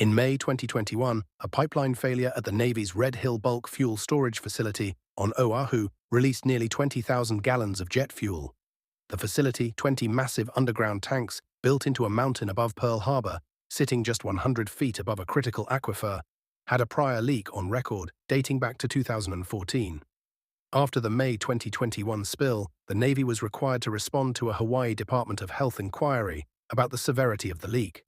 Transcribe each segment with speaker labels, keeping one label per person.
Speaker 1: In May 2021, a pipeline failure at the Navy's Red Hill bulk fuel storage facility on Oahu released nearly 20,000 gallons of jet fuel. The facility, 20 massive underground tanks built into a mountain above Pearl Harbor, sitting just 100 feet above a critical aquifer, had a prior leak on record dating back to 2014. After the May 2021 spill, the Navy was required to respond to a Hawaii Department of Health inquiry about the severity of the leak.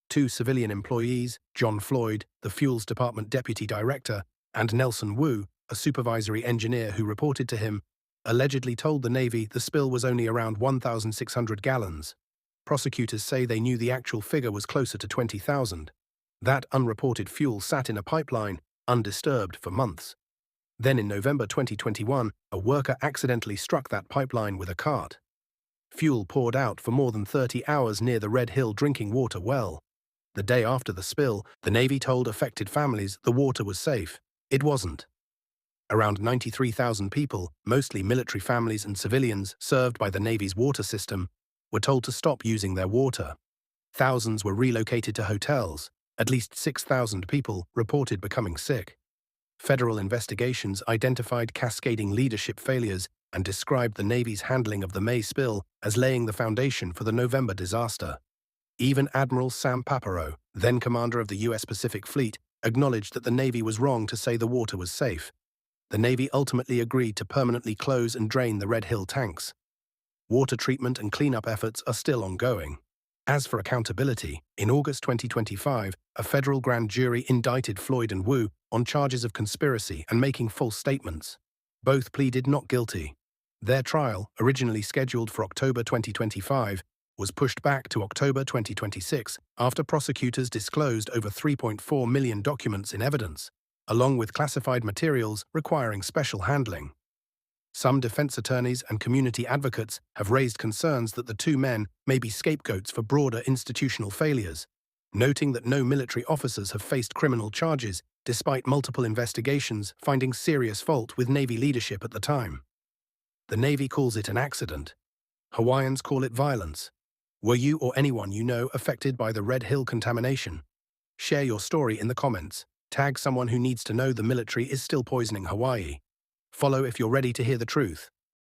Speaker 1: Two civilian employees, John Floyd, the Fuels Department Deputy Director, and Nelson Wu, a supervisory engineer who reported to him, allegedly told the Navy the spill was only around 1,600 gallons. Prosecutors say they knew the actual figure was closer to 20,000. That unreported fuel sat in a pipeline, undisturbed, for months. Then in November 2021, a worker accidentally struck that pipeline with a cart. Fuel poured out for more than 30 hours near the Red Hill drinking water well. The day after the spill, the Navy told affected families the water was safe. It wasn't. Around 93,000 people, mostly military families and civilians served by the Navy's water system, were told to stop using their water. Thousands were relocated to hotels. At least 6,000 people reported becoming sick. Federal investigations identified cascading leadership failures and described the Navy's handling of the May spill as laying the foundation for the November disaster. Even Admiral Sam Paparo, then commander of the U.S. Pacific Fleet, acknowledged that the Navy was wrong to say the water was safe. The Navy ultimately agreed to permanently close and drain the Red Hill tanks. Water treatment and cleanup efforts are still ongoing. As for accountability, in August 2025, a federal grand jury indicted Floyd and Wu on charges of conspiracy and making false statements. Both pleaded not guilty. Their trial, originally scheduled for October 2025, was pushed back to October 2026 after prosecutors disclosed over 3.4 million documents in evidence, along with classified materials requiring special handling. Some defense attorneys and community advocates have raised concerns that the two men may be scapegoats for broader institutional failures, noting that no military officers have faced criminal charges despite multiple investigations finding serious fault with Navy leadership at the time. The Navy calls it an accident. Hawaiians call it violence. Were you or anyone you know affected by the Red Hill contamination? Share your story in the comments. Tag someone who needs to know the military is still poisoning Hawaii. Follow if you're ready to hear the truth.